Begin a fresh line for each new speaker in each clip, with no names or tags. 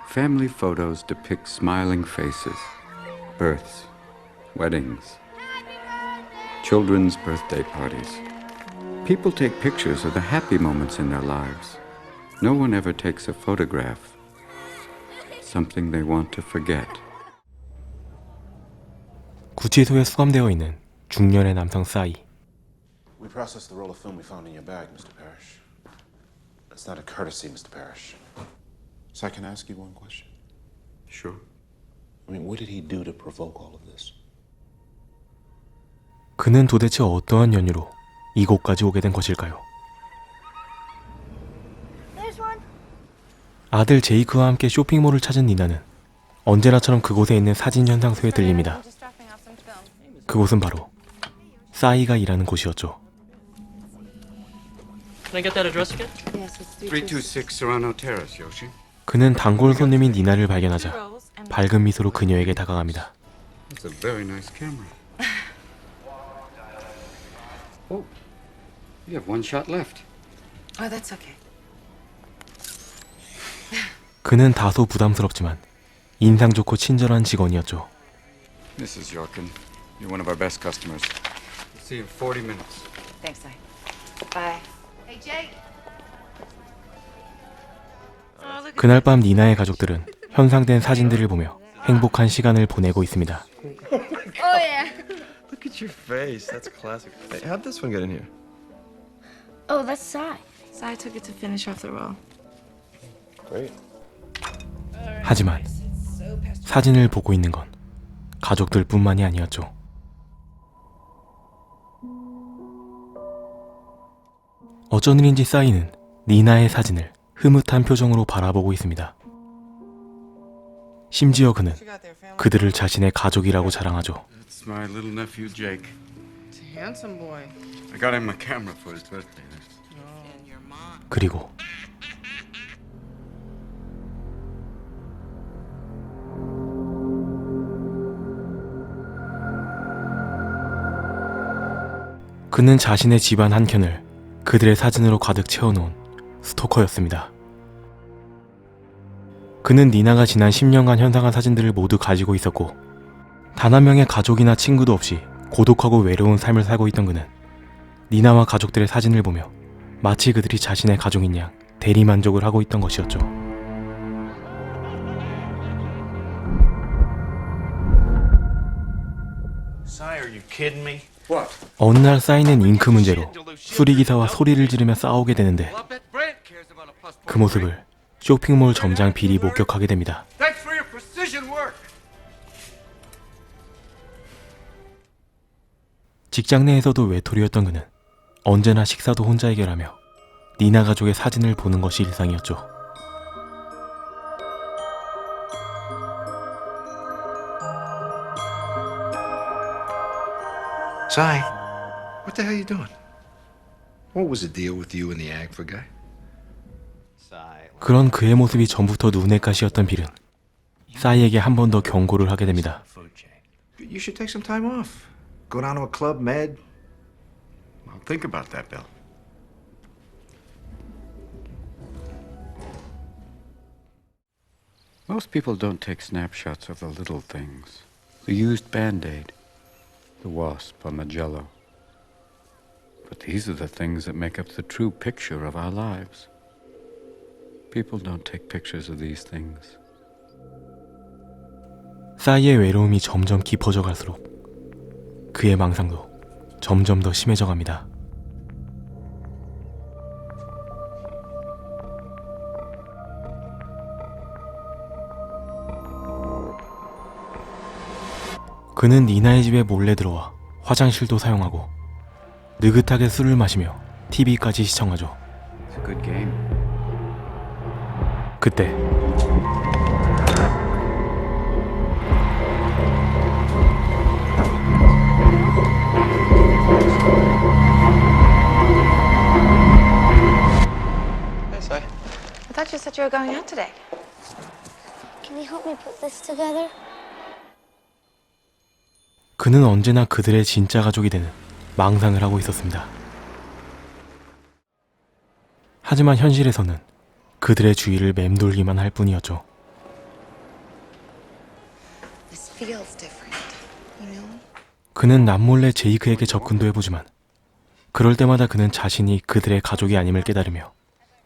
Family photos depict smiling faces, births, weddings, children's birthday parties. People take pictures of the happy moments in their lives. No one ever takes a photograph, something they want to forget.
구치소에 수감되어 있는 중년의 남성 싸이.
We processed the roll of film we found in your bag, Mr. Parrish. It's not a courtesy, Mr. Parrish. So I can ask you one question?
Sure.
I mean, what did he do to provoke all of this?
그는 도대체 어떠한 연유로 이곳까지 오게 된 것일까요? 아들 제이크와 함께 쇼핑몰을 찾은 니나는 언제나처럼 그곳에 있는 사진 현상소에 들립니다. 그곳은 바로 싸이가 일하는 곳이었죠.
Can I get that address again?
326 Serrano Terrace, Yoshi.
그는 단골 손님인 니나를 발견하자 밝은 미소로 그녀에게 다가갑니다.
That's a very nice camera. Oh, you have one shot left.
Oh, that's okay.
그는 다소 부담스럽지만 인상 좋고 친절한 직원이었죠.
Mrs. Yorkin, you're one of our best customers. See you in 40 minutes.
Thanks, I. Bye. Hey, Jake.
그날 밤 니나의 가족들은 현상된 사진들을 보며 행복한 시간을 보내고 있습니다.
Oh, yeah.
Look at your face. That's classic. Hey, how'd this one get in here?
Oh, that's Sai.
Sai took it to finish off the roll.
Great.
하지만 사진을 보고 있는 건 가족들뿐만이 아니었죠. 어쩐 일인지 싸이는 니나의 사진을 흐뭇한 표정으로 바라보고 있습니다. 심지어 그는 그들을 자신의 가족이라고 자랑하죠.
It's my little nephew Jake.
Handsome boy.
I got him a camera for his birthday.
그리고 그는 자신의 집안 한켠을 그들의 사진으로 가득 채워놓은 스토커였습니다. 그는 니나가 지난 10년간 현상한 사진들을 모두 가지고 있었고 단 한 명의 가족이나 친구도 없이 고독하고 외로운 삶을 살고 있던 그는 니나와 가족들의 사진을 보며 마치 그들이 자신의 가족인 양 대리만족을 하고 있던 것이었죠.
Sai, are you kidding me?
What?
어느 날 쌓이는 잉크 문제로 수리기사와 소리를 지르며 싸우게 되는데 그 모습을 쇼핑몰 점장 빌이 목격하게 됩니다.
Thanks for your precision work.
직장 내에서도 외톨이였던 그는 언제나 식사도 혼자 해결하며 니나 가족의 사진을 보는 것이 일상이었죠.
Sai, what the hell are you doing? What was the deal with you and the Agfa guy?
그런 그의 모습이 전부터 눈에 가시였던 빌은 싸이에게 한 번 더 경고를 하게 됩니다.
You should take some time off. Go down to a club, med.
I'll think about that, Bill. Most people don't take snapshots of the little things. The used Band-Aid, the wasp on the Jell-O. But these are the things that make up the true picture of our lives. People don't take pictures of these things.
싸이의 외로움이 점점 깊어져 갈수록 그의 망상도 점점 더 심해져 갑니다. 그는 니나의 집에 몰래 들어와 화장실도 사용하고 느긋하게 술을 마시며 TV까지 시청하죠.
It's a good game.
그때
Hey, Sai.
I thought you said you were going out today.
Can you help me put this together?
그는 언제나 그들의 진짜 가족이 되는 망상을 하고 있었습니다. 하지만 현실에서는 그들의 주위를 맴돌기만 할 뿐이었죠.
feels different, you know?
그는 남몰래 제이크에게 접근도 해보지만 그럴 때마다 그는 자신이 그들의 가족이 아님을 깨달으며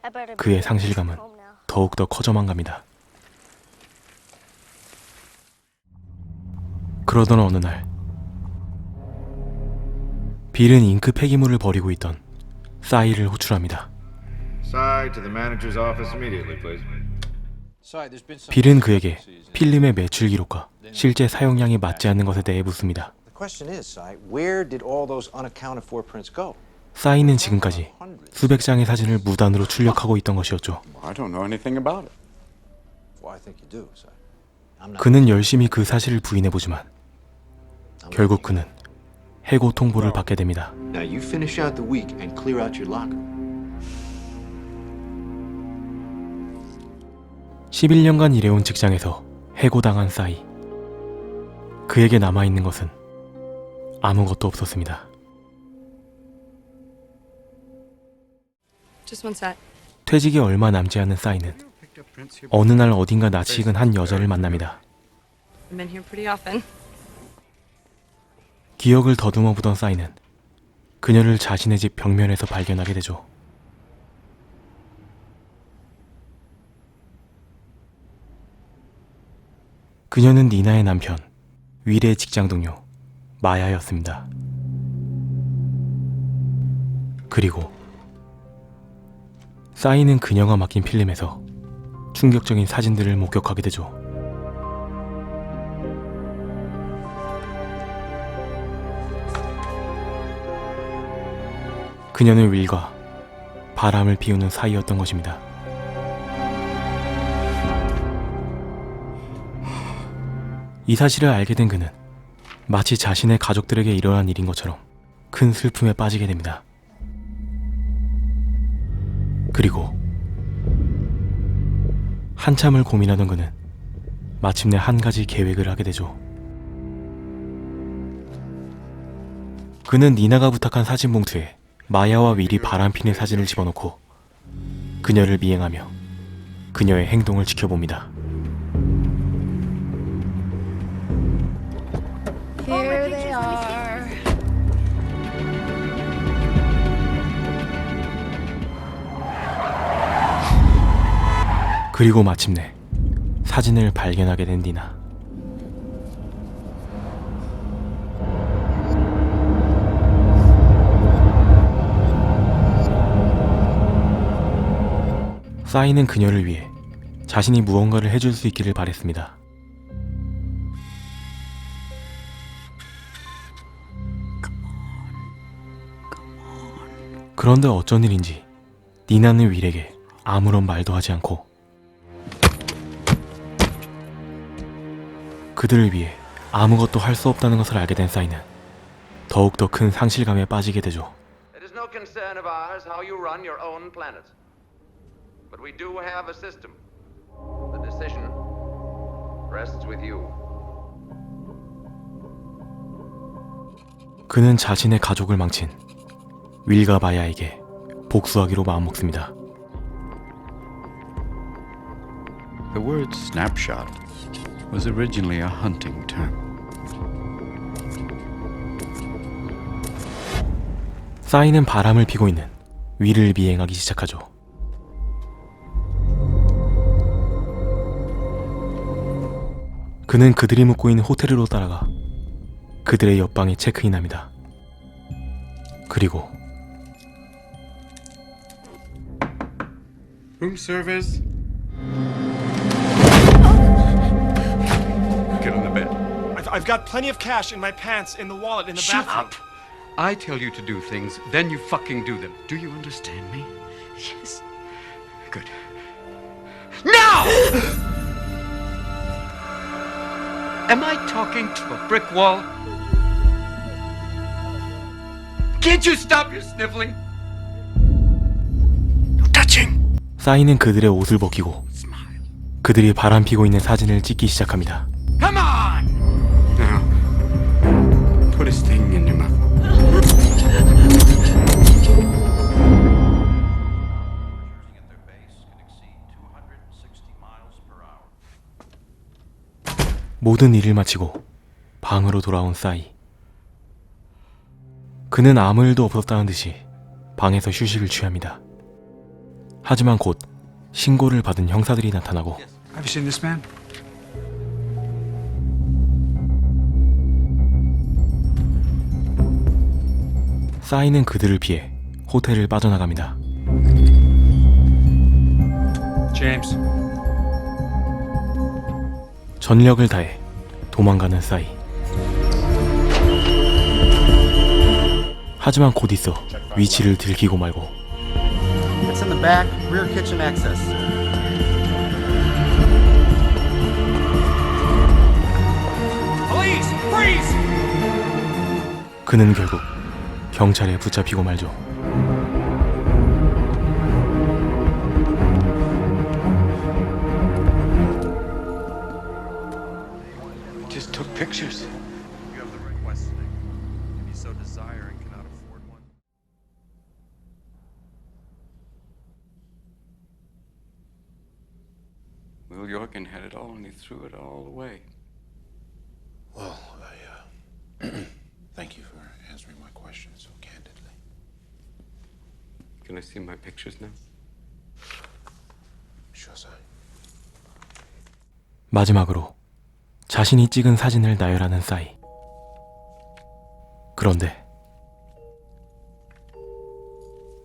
I better be
그의 상실감은
home now.
더욱더 커져만 갑니다. 그러던 어느 날 빌은 잉크 폐기물을 버리고 있던 싸이를 호출합니다.
Side to the manager's office immediately, please.
빌은 그에게 필름의 매출 기록과 실제 사용량이 맞지 않는 것에 대해 묻습니다.
The question is, Cy, where did all those unaccounted for prints go?
싸이는 지금까지 수백 장의 사진을 무단으로 출력하고 있던 것이었죠.
I don't know anything about it.
Well, I think you do, Cy. I'm not.
그는 열심히 그 사실을 부인해보지만 결국 그는 해고 통보를 받게 됩니다.
Now you finish out the week and clear out your locker.
11년간 일해온 직장에서 해고당한 싸이. 그에게 남아있는 것은 아무것도 없었습니다.
Just one sec.
퇴직이 얼마 남지 않은 싸이는 어느 날 어딘가 낯이 익은 한 여자를 만납니다.
I've been here pretty often.
기억을 더듬어 보던 싸이는 그녀를 자신의 집 벽면에서 발견하게 되죠. 그녀는 니나의 남편, 윌의 직장 동료, 마야였습니다. 그리고 싸이는 그녀가 맡긴 필름에서 충격적인 사진들을 목격하게 되죠. 그녀는 윌과 바람을 피우는 사이였던 것입니다. 이 사실을 알게 된 그는 마치 자신의 가족들에게 일어난 일인 것처럼 큰 슬픔에 빠지게 됩니다. 그리고 한참을 고민하던 그는 마침내 한 가지 계획을 하게 되죠. 그는 니나가 부탁한 사진 봉투에 마야와 윌이 바람피는 사진을 집어넣고 그녀를 미행하며 그녀의 행동을 지켜봅니다.
Here they are.
그리고 마침내 사진을 발견하게 된 니나. 싸이는 그녀를 위해 자신이 무언가를 해줄 수 있기를 바랬습니다. 그런데 어쩐 일인지 니나는 윌에게 아무런 말도 하지 않고 그들을 위해 아무것도 할 수 없다는 것을 알게 된 싸이는 더욱더 큰 상실감에 빠지게 되죠.
It is no concern of ours how you run your own planet. But we do have a system. The decision rests with you.
그는 자신의 가족을 망친 윌과 마야에게 복수하기로 마음먹습니다.
The word snapshot was originally a hunting term.
싸이는 바람을 피고 있는 윌을 미행하기 시작하죠. 그는 그들이 묵고 있는 호텔으로 따라가 그들의 옆방에 체크인합니다. 그리고
Room service. Get on the bed.
I've got plenty of cash in my pants, in the wallet, in the
Shut
bathroom.
up! I tell you to do things, then you fucking do them. Do you understand me?
Yes.
Good. Now! Am I talking to a brick wall? Can't you stop your sniffling? No touching!
싸이는 그들의 옷을 벗기고
Smile.
그들이 바람피고 있는 사진을 찍기 시작합니다.
Come on! Now, put his thing in your mouth.
모든 일을 마치고 방으로 돌아온 싸이. 그는 아무 일도 없었다는 듯이 방에서 휴식을 취합니다. 하지만 곧 신고를 받은 형사들이 나타나고
Have you seen this man?
싸이는 그들을 피해 호텔을 빠져나갑니다.
James.
전력을 다해 도망가는 싸이. 하지만 곧 있어 위치를 들키고 말고
It's in the back, rear kitchen access.
Police! Freeze!
그는 결국 경찰에 붙잡히고 말죠.
We just took pictures.
You have the right questioning. If you so desire and cannot afford one.
Will Yorkin had it all and he threw it all away.
Well, thank you for answering my questions so candidly.
Can I see my pictures now?
Sure, sir.
마지막으로 자신이 찍은 사진을 나열하는 싸이. 그런데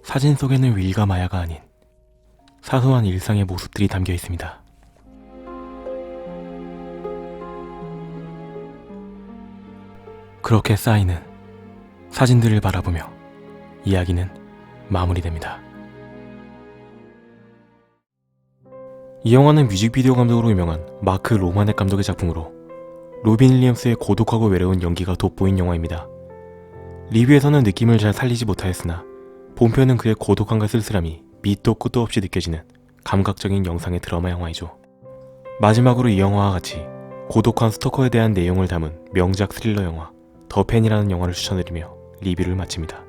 사진 속에는 윌과 마야가 아닌 사소한 일상의 모습들이 담겨 있습니다. 그렇게 싸이는 사진들을 바라보며 이야기는 마무리됩니다. 이 영화는 뮤직비디오 감독으로 유명한 마크 로마넥 감독의 작품으로 로빈 윌리엄스의 고독하고 외로운 연기가 돋보인 영화입니다. 리뷰에서는 느낌을 잘 살리지 못하였으나 본편은 그의 고독함과 쓸쓸함이 밑도 끝도 없이 느껴지는 감각적인 영상의 드라마 영화이죠. 마지막으로 이 영화와 같이 고독한 스토커에 대한 내용을 담은 명작 스릴러 영화 더 펜이라는 영화를 추천드리며 리뷰를 마칩니다.